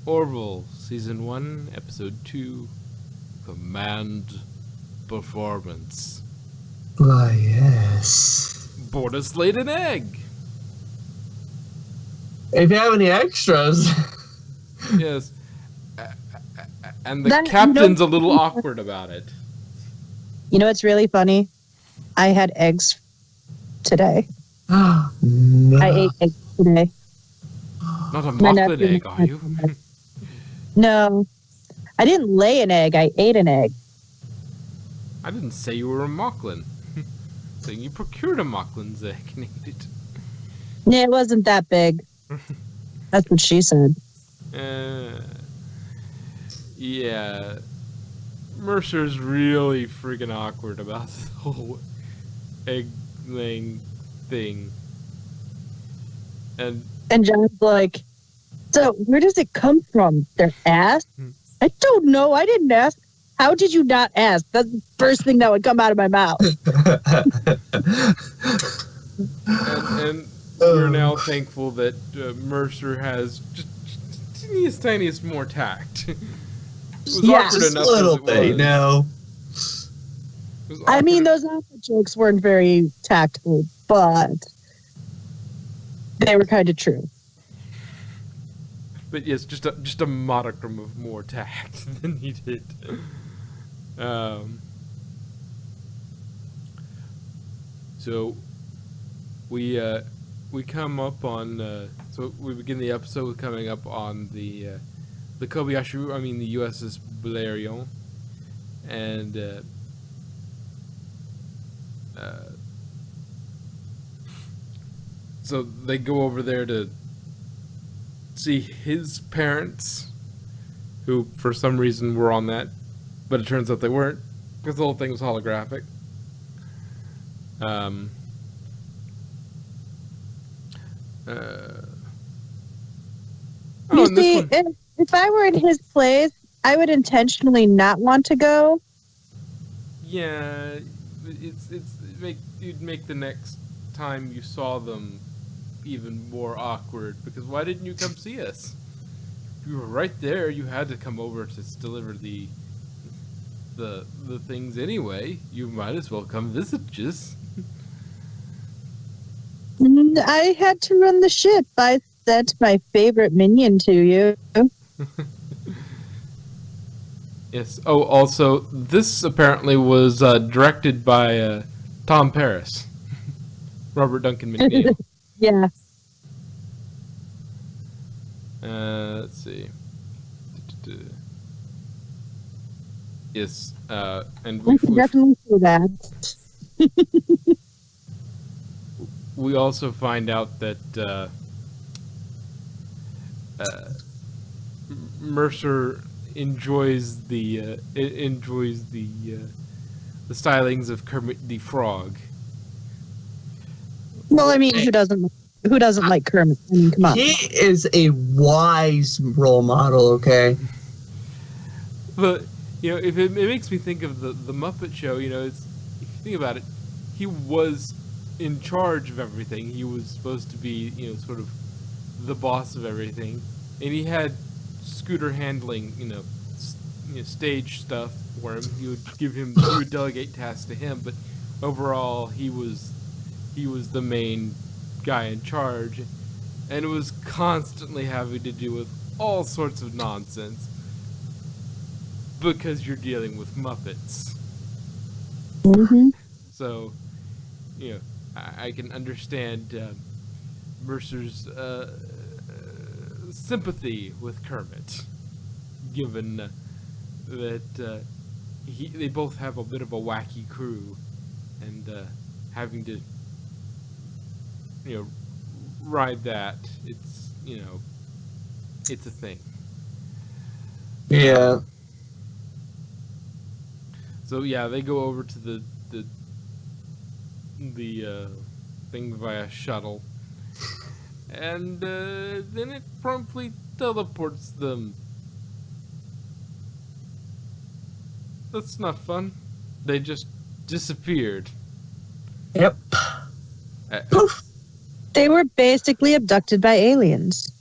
Orville, Season 1, Episode 2, Command Performance. Why, yes. Bortus laid an egg! If you have any extras. Yes. And the captain's a little awkward about it. You know what's really funny? I had eggs today. No. I ate eggs today. Not a Mocklin egg, are you? No. I didn't lay an egg. I ate an egg. I didn't say you were a Mocklin. So you procured a Mocklin's egg and ate it. Yeah, it wasn't that big. That's what she said. Yeah. Mercer's really freaking awkward about the whole egg laying thing. And John's like, so where does it come from? Their ass? I don't know. I didn't ask. How did you not ask? That's the first thing that would come out of my mouth. and we're now thankful that Mercer has just tiniest more tact. It was awkward just enough a little as it bit, was. no. I mean, those awkward jokes weren't very tactful, but they were kind of true. But yes, just a modicum of more tact than he did. So we come up on so we begin the episode with coming up on the Kobayashi, I mean the USS Blérion, and so they go over there to see his parents, who for some reason were on that, but it turns out they weren't, because the whole thing was holographic. You see, if I were in his place, I would intentionally not want to go. Yeah, you'd make the next time you saw them even more awkward, because why didn't you come see us? You were right there. You had to come over to deliver the things anyway. You might as well come visit us. I had to run the ship. I sent my favorite minion to you. Yes. Oh, also, this apparently was directed by Tom Paris. Robert Duncan McNeil. Yeah. Let's see. Yes, and we can definitely see that. We also find out that Mercer enjoys the stylings of Kermit the Frog. Well, I mean, who doesn't like Kermit? I mean, come on. He is a wise role model, okay? But, you know, if it makes me think of the Muppet Show, you know, if you think about it, he was in charge of everything. He was supposed to be, you know, sort of the boss of everything. And he had Scooter handling, you know, stage stuff for him. He would delegate tasks to him, but overall he was the main guy in charge, and it was constantly having to do with all sorts of nonsense because you're dealing with Muppets. Mm-hmm. So, you know, I can understand Mercer's sympathy with Kermit, given that they both have a bit of a wacky crew, and having to, you know, ride that, it's, you know, it's a thing. Yeah. So yeah, they go over to the thing via shuttle, and then it promptly teleports them. That's not fun. They just disappeared. Yep. They were basically abducted by aliens.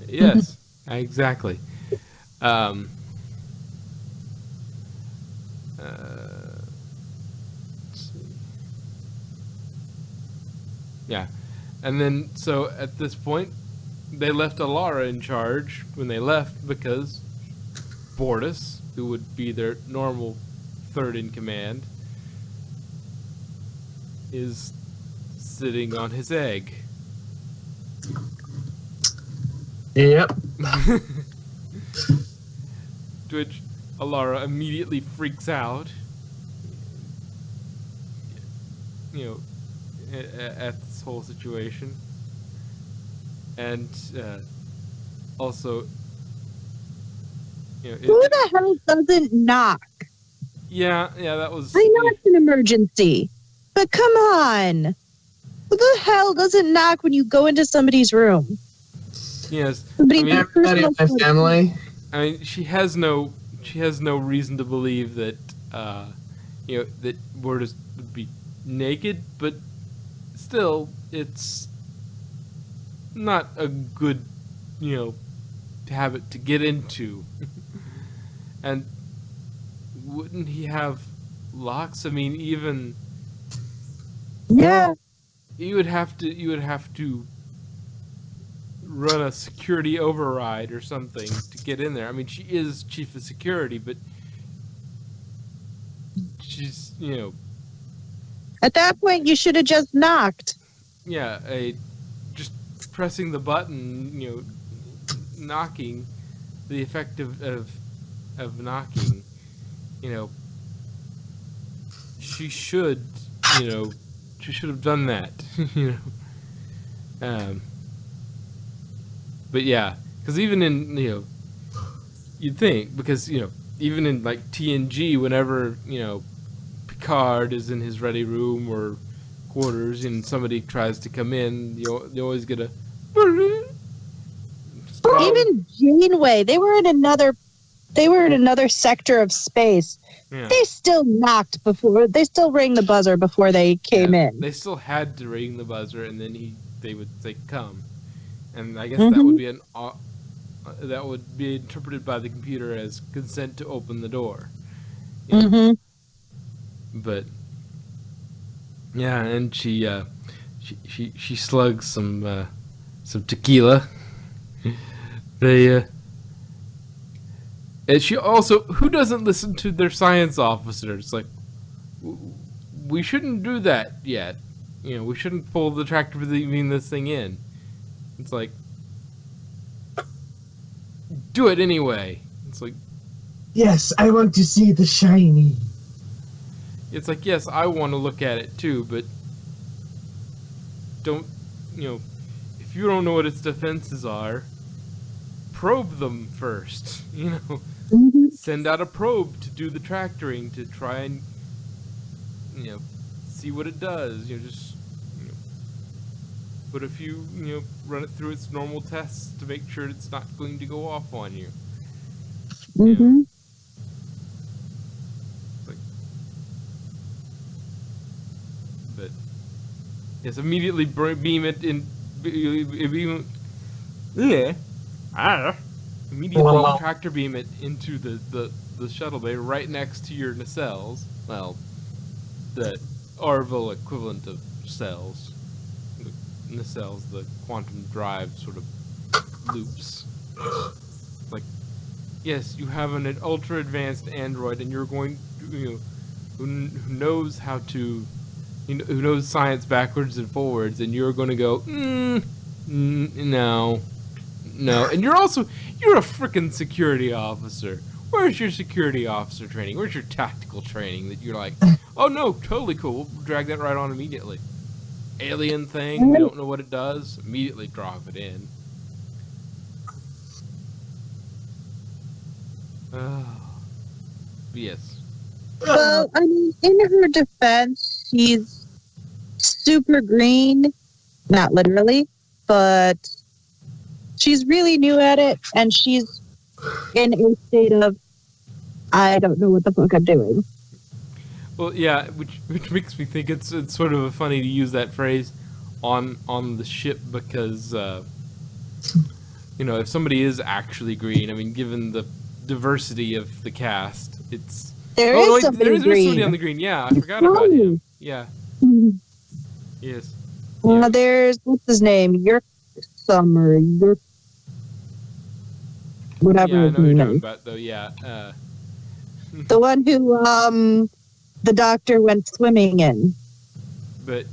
Yes. Exactly. Um, let's see. Yeah. And then, so at this point, they left Alara in charge when they left because Bortus, who would be their normal third in command, is sitting on his egg. Yep. To which Alara immediately freaks out, you know, at this whole situation. And also, you know, Who the hell doesn't knock? yeah, that was. I know it's an emergency, but come on. Who the hell doesn't knock when you go into somebody's room? Yes, Everybody in my family. I mean, she has no reason to believe that, you know, that Bortus would be naked, but still, it's not a good, you know, habit to get into. And wouldn't he have locks? I mean, even Yeah. you would have to run a security override or something to get in there. I mean, she is chief of security, but she's, you know, At that point, you should have just knocked. yeah, just pressing the button, you know, knocking, the effect of knocking, you know, she should have done that, you know. But yeah, because even in, you know, you'd think, because, you know, even in like TNG, whenever, you know, Picard is in his ready room or quarters and somebody tries to come in, you always get a. Even Janeway, they were in another sector of space. Yeah. They still knocked before. They still rang the buzzer before they came in. They still had to ring the buzzer, and then they would say come, and I guess Mm-hmm. that would be interpreted by the computer as consent to open the door. You know? Mm-hmm. But yeah, and she slugs some tequila. And she also, who doesn't listen to their science officer? It's like, we shouldn't do that yet. You know, we shouldn't pull the tractor beam this thing in. It's like, do it anyway. It's like, Yes, I want to see the shiny. it's like, yes, I want to look at it too, but don't, you know, if you don't know what its defenses are, probe them first, you know. Mm-hmm. Send out a probe to do the tractoring to try and, you know, see what it does. You know, just, you know, put a few, you know, run it through its normal tests to make sure it's not going to go off on you. Mm-hmm. Like, but yes, immediately beam it in. Yeah. Immediately Wow. tractor beam it into the shuttle bay right next to your nacelles. Well, the Orville equivalent of cells. The nacelles, the quantum drive sort of loops. It's like, yes, you have an ultra advanced android, and you're going to, you know, who knows how to, you know, who knows science backwards and forwards, and you're going to go, no. And you're a freaking security officer. Where's your security officer training? Where's your tactical training that you're like, oh no, totally cool, we'll drag that right on immediately. Alien thing, we don't know what it does, immediately drop it in. Yes. Well, I mean, in her defense, she's super green. Not literally, but she's really new at it, and she's in a state of, I don't know what the fuck I'm doing. Well, yeah, which makes me think it's sort of funny to use that phrase on the ship, because you know, if somebody is actually green, I mean, given the diversity of the cast, it's... There oh, is wait, somebody there is green. somebody on the green. Yeah, I forgot about him. Yeah, yes. Yeah. There's, what's his name? Yerk Summer. Yerk. Whatever Yeah, I his know who you're name talking is. about, though, yeah. The one who the doctor went swimming in. But,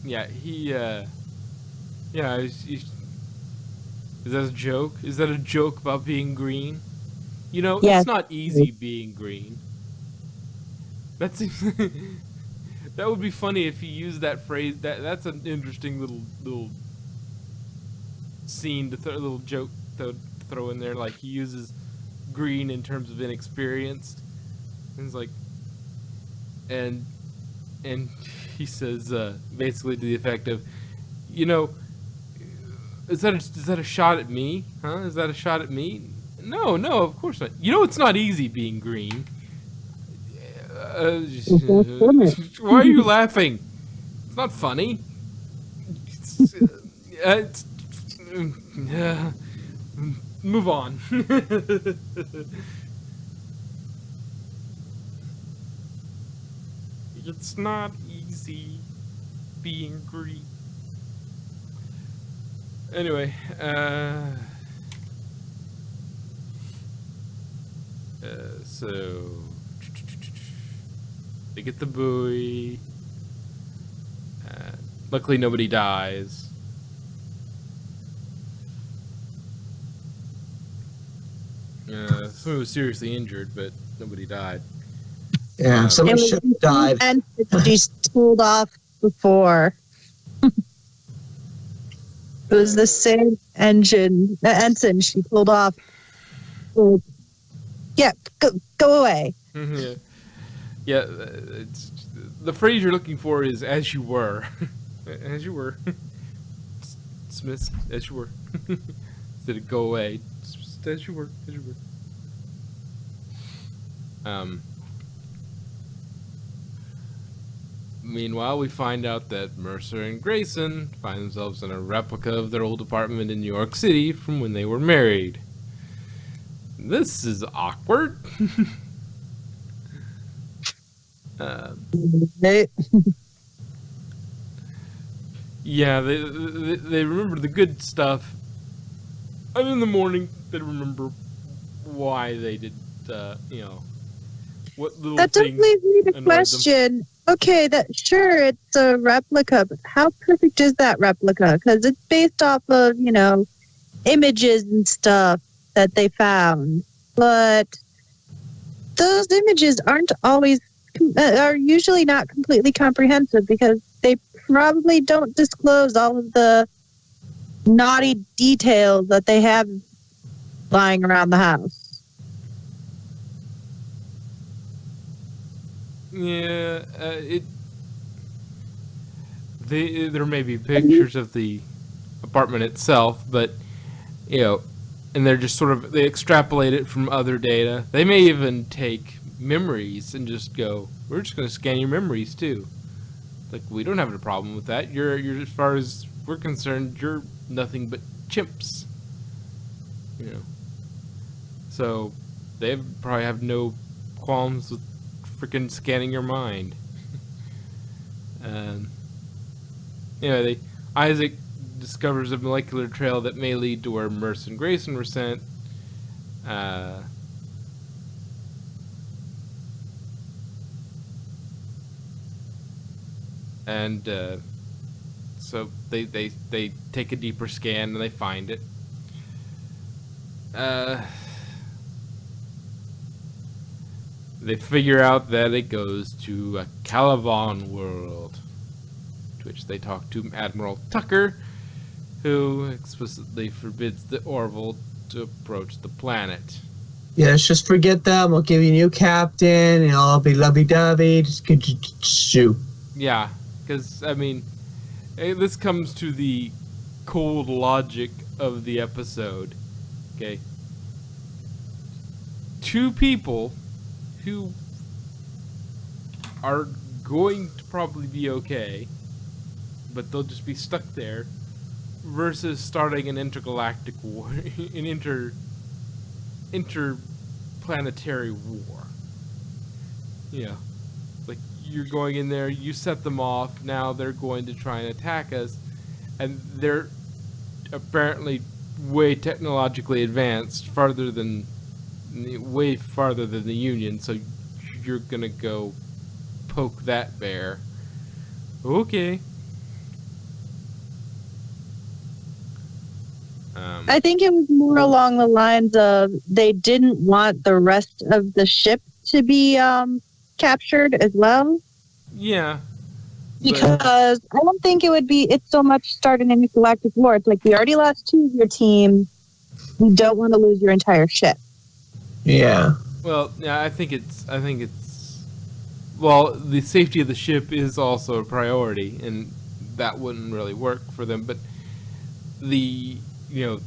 yeah, he, yeah, is that a joke? Is that a joke about being green? You know, Yes. it's not easy being green. That seems... that would be funny if he used that phrase. That's an interesting little scene to a little joke to throw in there. Like, he uses green in terms of inexperienced. And it's like... And he says, basically to the effect of, you know... Is that a shot at me? Huh? Is that a shot at me? No, of course not. You know, it's not easy being green. Why are you laughing? It's not funny. Move on. It's not easy being green. Anyway, so they get the buoy. Luckily, nobody dies. Someone was seriously injured, but nobody died. Yeah, somebody should have died. And she's pulled off before. It was the same ensign she pulled off. Yeah, go away. Yeah, it's, the phrase you're looking for is "as you were," as you were. Dismissed as you were. Instead of "go away," just as you were, as you were. Meanwhile, we find out that Mercer and Grayson find themselves in a replica of their old apartment in New York City from when they were married. This is awkward. Yeah, they remember the good stuff, and in the morning they remember why they did, you know, what little that does things leave me the annoyed question. Okay, sure, it's a replica, but how perfect is that replica? Because it's based off of, you know, images and stuff that they found, but those images are usually not completely comprehensive because they probably don't disclose all of the naughty details that they have lying around the house. Yeah, there may be pictures of the apartment itself, but, you know, and they're just sort of, they extrapolate it from other data. They may even take memories and just go, we're just going to scan your memories too. Like, we don't have a problem with that. You're as far as we're concerned, you're nothing but chimps. You know. So they probably have no qualms with freaking scanning your mind. Anyway, Isaac discovers a molecular trail that may lead to where Merce and Grayson were sent. So they take a deeper scan and they find it. They figure out that it goes to a Caliban world, to which they talk to Admiral Tucker, who explicitly forbids the Orville to approach the planet. Yes, just forget them. We'll give you a new captain, and I'll be lovey-dovey. Just shoot. Yeah, because, I mean, this comes to the cold logic of the episode. Okay? Two people who are going to probably be okay, but they'll just be stuck there, versus starting an intergalactic war, an interplanetary war. You know, it's like you're going in there, you set them off, now they're going to try and attack us, and they're apparently way technologically advanced, way farther than the Union, so you're gonna go poke that bear. Okay. I think it was more along the lines of they didn't want the rest of the ship to be captured as well. Yeah. Because I don't think it's so much starting an intergalactic war. It's like, we already lost 2 of your team. We don't want to lose your entire ship. Yeah. Well, yeah, I think it's, well, the safety of the ship is also a priority, and that wouldn't really work for them, but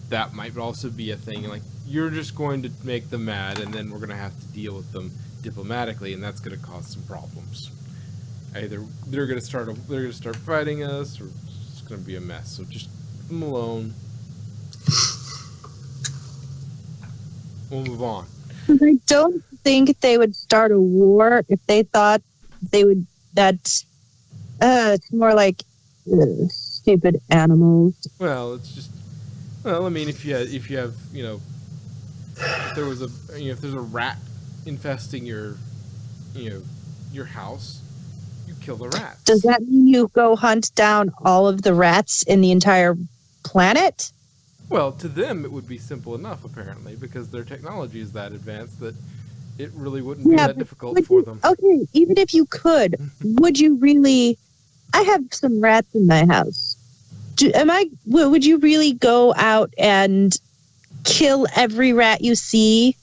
that might also be a thing, like, you're just going to make them mad, and then we're going to have to deal with them diplomatically, and that's going to cause some problems. Either they're going to start fighting us, or it's going to be a mess, so just leave them alone. We'll move on. I don't think they would start a war if they thought they would. It's more like stupid animals. Well, it's just. Well, I mean, if you have, if there's a rat infesting your house, you kill the rats. Does that mean you go hunt down all of the rats in the entire planet? Well, to them it would be simple enough, apparently, because their technology is that advanced that it really wouldn't be that difficult for them. Okay, even if you could, would you really? I have some rats in my house. Would you really go out and kill every rat you see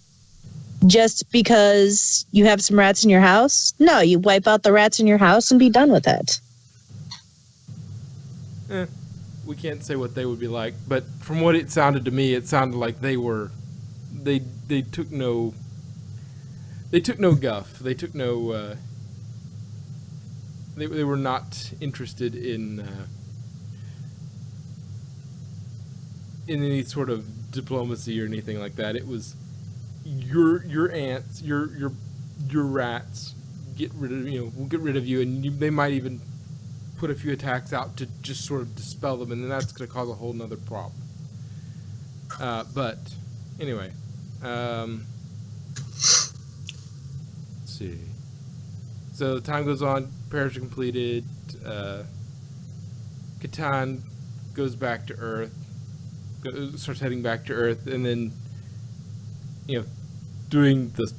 just because you have some rats in your house? No, you wipe out the rats in your house and be done with it. We can't say what they would be like, but from what it sounded to me, it sounded like they took no guff. They took no. They were not interested in any sort of diplomacy or anything like that. It was your ants, your rats. We'll get rid of you, and they might even put a few attacks out to just sort of dispel them, and then that's going to cause a whole nother problem. But anyway, let's see. So time goes on. Prayers are completed. Catan goes back to Earth. Starts heading back to Earth, and then doing the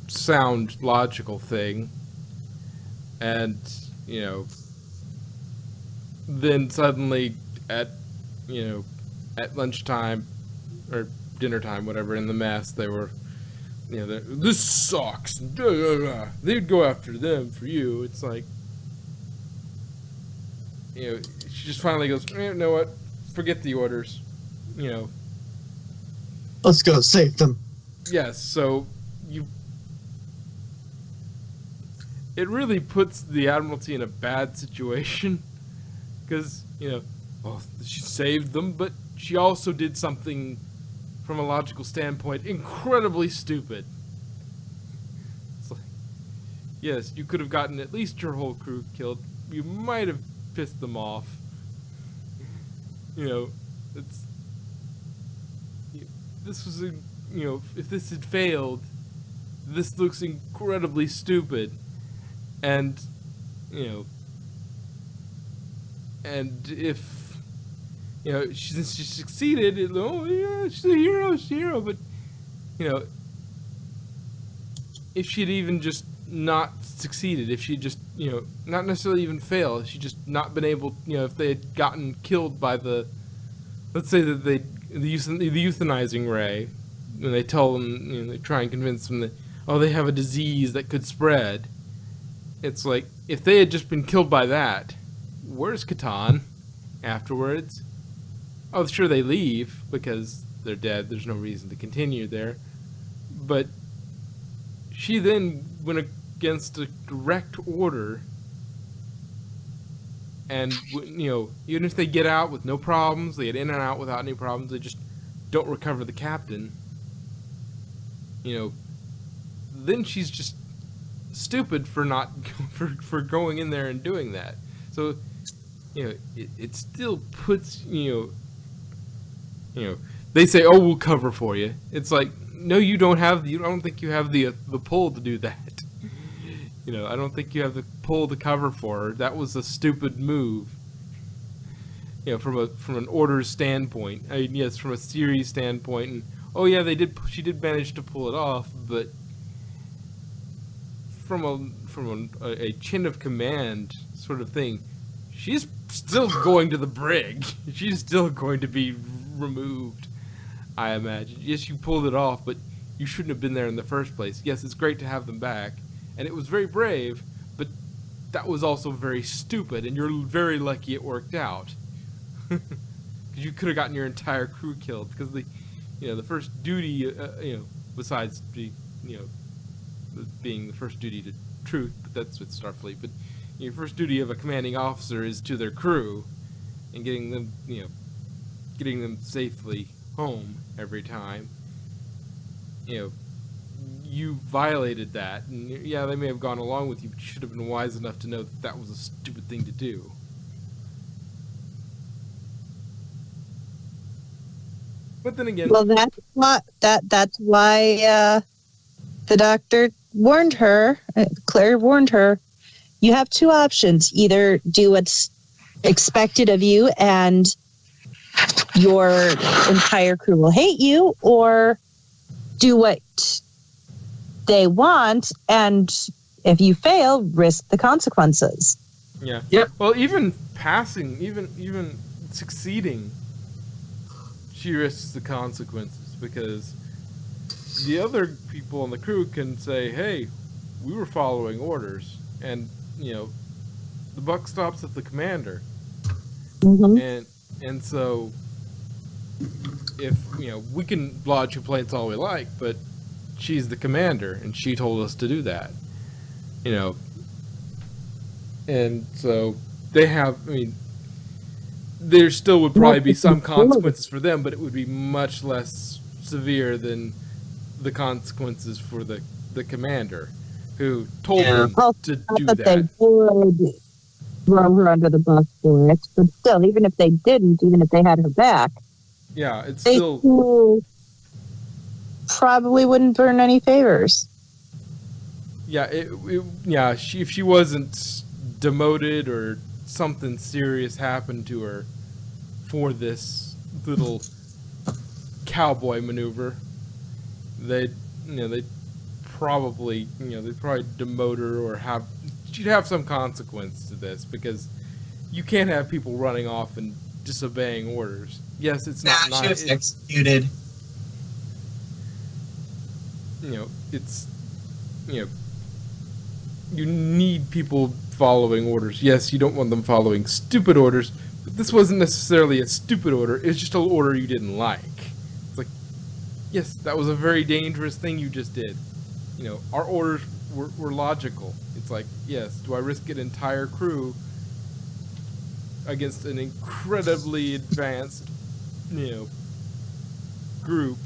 sound logical thing, and then suddenly at lunchtime or dinner time, whatever, in the mess, they were this sucks, they'd go after them for you. It's like, she just finally goes, you know what, forget the orders, let's go save them. Yes, so it really puts the Admiralty in a bad situation, because she saved them, but she also did something from a logical standpoint incredibly stupid. It's like, yes, you could have gotten at least your whole crew killed. You might have pissed them off. This was if this had failed, this looks incredibly stupid, and and if she succeeded, she's a hero, but if she'd even just not succeeded, if she just not necessarily even failed, if she just not been able, if they had gotten killed by let's say that the euthanizing ray, when they tell them, they try and convince them that, they have a disease that could spread. It's like, if they had just been killed by that, where's Catan afterwards? Oh, sure, they leave because they're dead. There's no reason to continue there. But she then went against a direct order And you know, even if they get out with no problems, they get in and out without any problems, they just don't recover the captain. You know, then she's just stupid for not for going in there and doing that. So, you know, it still puts you know, they say, "Oh, we'll cover for you." It's like, no, you don't have. I don't think you have the pull to do that. You know, I don't think you have the pull to cover for her. That was a stupid move. You know, from an orders standpoint. I mean, yes, from a series standpoint, and oh yeah, she did manage to pull it off, but from a chain of command sort of thing, she's still going to the brig. She's still going to be removed, I imagine. Yes, you pulled it off, but you shouldn't have been there in the first place. Yes, it's great to have them back, and it was very brave, but that was also very stupid, and you're very lucky it worked out. Because you could have gotten your entire crew killed, because the first duty, besides being the first duty to truth, but that's with Starfleet, but your first duty of a commanding officer is to their crew, and getting them safely home every time. You know, you violated that, and yeah, they may have gone along with you, but you should have been wise enough to know that that was a stupid thing to do. But then again, well, that's why the doctor warned her. Claire warned her. You have two options: either do what's expected of you, and your entire crew will hate you, or do what they want, and if you fail, risk the consequences. Yeah. Yep. Well, even passing, even succeeding, she risks the consequences, because the other people on the crew can say, "Hey, we were following orders," and the buck stops at the commander. Mm-hmm. And so, if we can lodge complaints all we like, but she's the commander, and she told us to do that. And so they have. I mean, there still would probably be some consequences for them, but it would be much less severe than the consequences for the commander, who told them to do that. They would throw her under the bus for it, but still, even if they didn't, even if they had her back, yeah, it's they still probably wouldn't burn any favors. Yeah, if she wasn't demoted or something serious happened to her for this little cowboy maneuver, they'd probably demote her, or she'd have some consequence to this, because you can't have people running off and disobeying orders. Yes, it's not nice. She was executed. You need people following orders. Yes, you don't want them following stupid orders, but this wasn't necessarily a stupid order. It's just an order you didn't like. It's like, yes, that was a very dangerous thing you just did. Our orders were logical. It's like, yes, do I risk an entire crew against an incredibly advanced, group,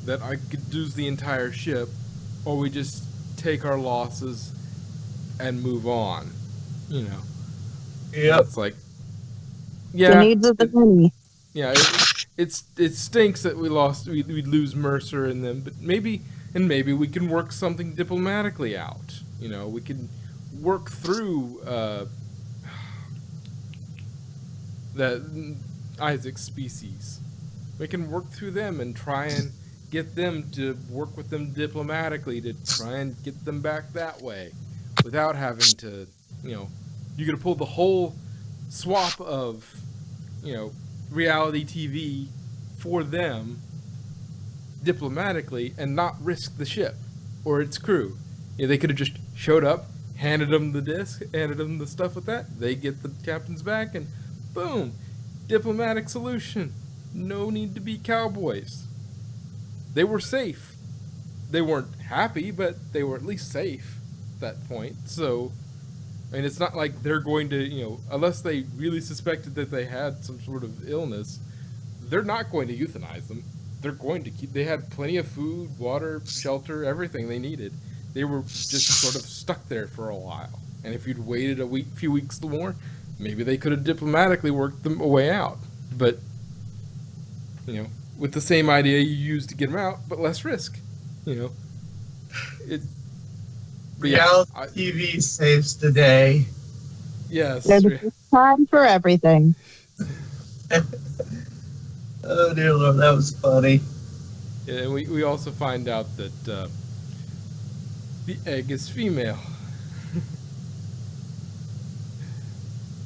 that I could lose the entire ship, or we just take our losses and move on, Yep. It's like, yeah, The needs of the money. yeah, it stinks that we'd lose Mercer and them, but maybe we can work something diplomatically out. We can work through the Isaac species. We can work through them and try and get them to work with them diplomatically to try and get them back that way, without having to, you're gonna pull the whole swap of, reality TV for them diplomatically and not risk the ship or its crew. They could have just showed up, handed them the disc, handed them the stuff with that. They get the captains back, and boom, diplomatic solution. No need to be cowboys. They were safe. They weren't happy, but they were at least safe at that point. So, I mean, it's not like they're going to, unless they really suspected that they had some sort of illness, they're not going to euthanize them. They're going to they had plenty of food, water, shelter, everything they needed. They were just sort of stuck there for a while. And if you'd waited few weeks more, maybe they could have diplomatically worked them a way out. But, with the same idea you used to get them out, but less risk, Reality TV saves the day. Yes. There's a time for everything. Oh dear Lord, that was funny. Yeah, and we also find out that the egg is female.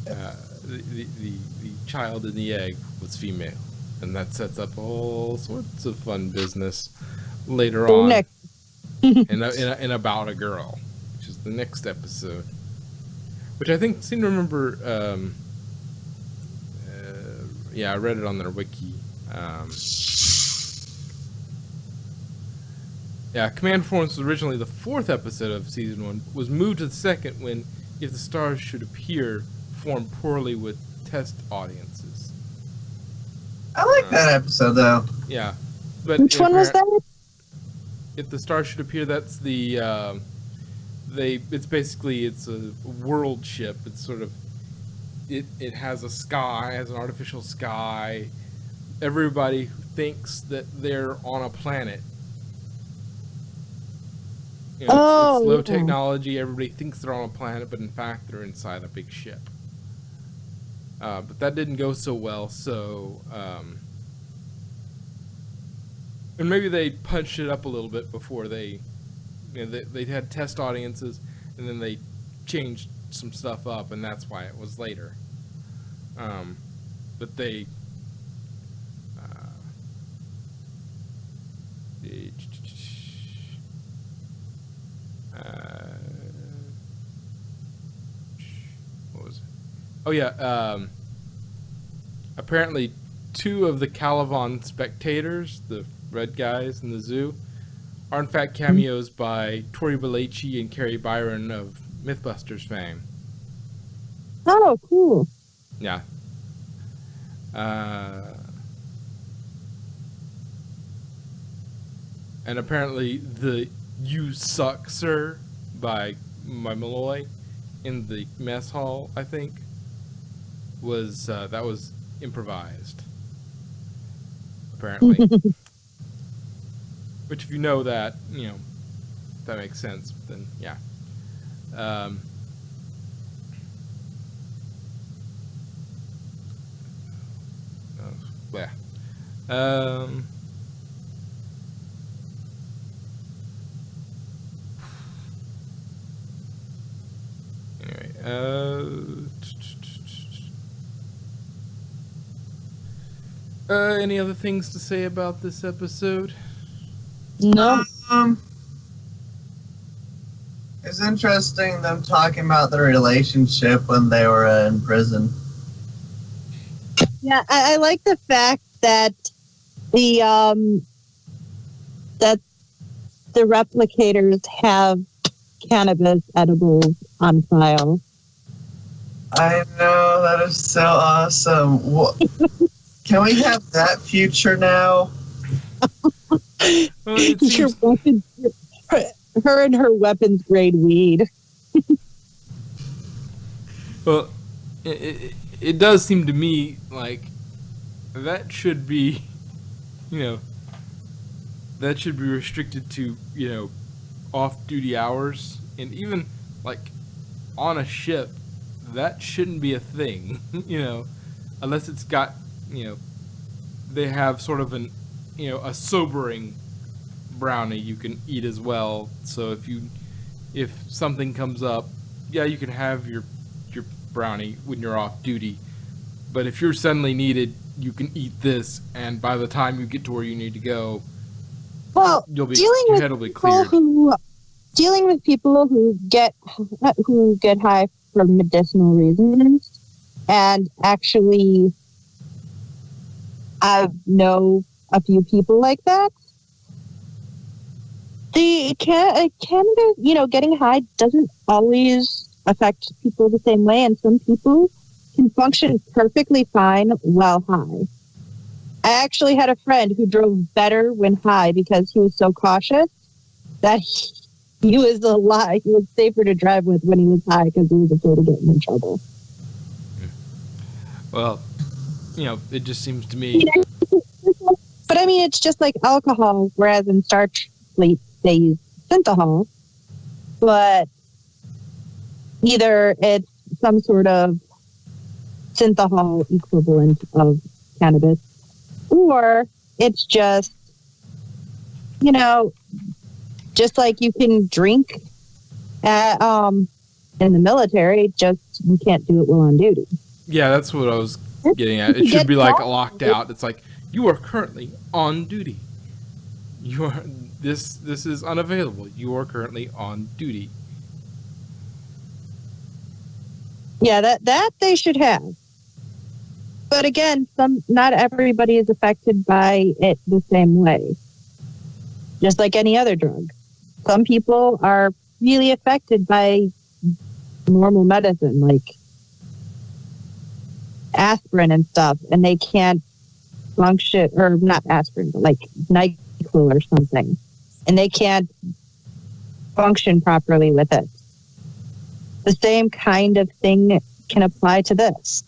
The child in the egg was female, and that sets up all sorts of fun business later on. Next. in about a girl, which is the next episode, which I seem to remember. I read it on their wiki. Command Performance was originally the 4th episode of season 1. Was moved to the 2nd when If the Stars Should Appear performed poorly with test audiences. I like that episode though. Yeah, but which one was that? If the Stars Should Appear, that's the it's a world ship. It's sort of it has a sky, has an artificial sky. Everybody thinks that they're on a planet. It's low technology. Everybody thinks they're on a planet, but in fact they're inside a big ship. But that didn't go so well. So, and maybe they punched it up a little bit before they had test audiences, and then they changed some stuff up, and that's why it was later. But they. What was it? Oh yeah. Apparently, 2 of the Calivan spectators, the red guys in the zoo, are in fact cameos by Tori Belleci and Carrie Byron of Mythbusters fame. Oh, cool. Yeah. And apparently the "You Suck, Sir" by Malloy in the mess hall, I think, was that was improvised. Apparently. Which, if you know that, if that makes sense, then yeah. Any other things to say about this episode? No. It's interesting them talking about their relationship when they were in prison. Yeah, I like the fact that the replicators have cannabis edibles on file. I know, that is so awesome. Can we have that future now? Her and her weapons grade weed. Well, it does seem to me like that should be, that should be restricted to, off-duty hours. And even, like, on a ship, that shouldn't be a thing, unless it's got, they have sort of an, a sobering brownie you can eat as well. So if something comes up, yeah, you can have your brownie when you're off duty. But if you're suddenly needed, you can eat this, and by the time you get to where you need to go, your head will be cleared. Dealing with people who get high for medicinal reasons, and actually, I know a few people like that. The Canada, getting high doesn't always affect people the same way, and some people can function perfectly fine while high. I actually had a friend who drove better when high because he was so cautious that he was he was safer to drive with when he was high because he was afraid of getting in trouble. Well, it just seems to me. But I mean, it's just like alcohol, whereas in Starfleet they use synthahol, but either it's some sort of synthahol equivalent of cannabis, or it's just, just like you can drink at, in the military, just you can't do it while on duty. Yeah, that's what I was getting at. It should be like locked out. It's like, you are currently on duty. This is unavailable. You are currently on duty. Yeah, that they should have. But again, not everybody is affected by it the same way. Just like any other drug. Some people are really affected by normal medicine, like aspirin and stuff, and they can't function, or not aspirin, but like NyQuil or something, and they can't function properly with it. The same kind of thing can apply to this.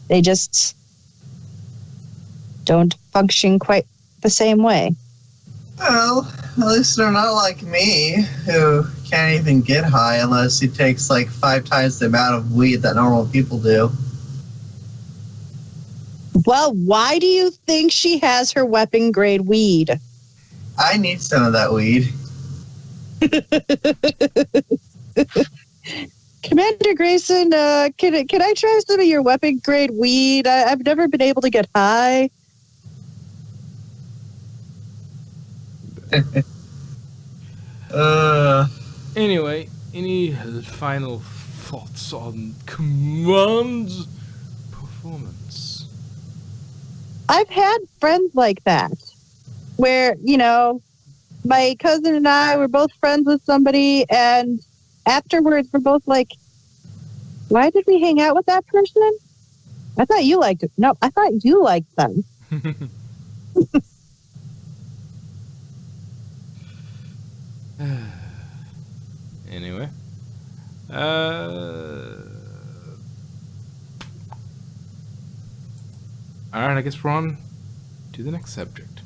They just don't function quite the same way. Well, at least they're not like me, who can't even get high unless he takes like 5 times the amount of weed that normal people do. Well, why do you think she has her weapon grade weed? I need some of that weed. Commander Grayson, can I try some of your weapon grade weed? I've never been able to get high. Anyway, any final thoughts on Command's performance? I've had friends like that, where, my cousin and I were both friends with somebody, and afterwards we're both like, why did we hang out with that person? I thought you liked it. No, I thought you liked them. Anyway. Alright, I guess we're on to the next subject.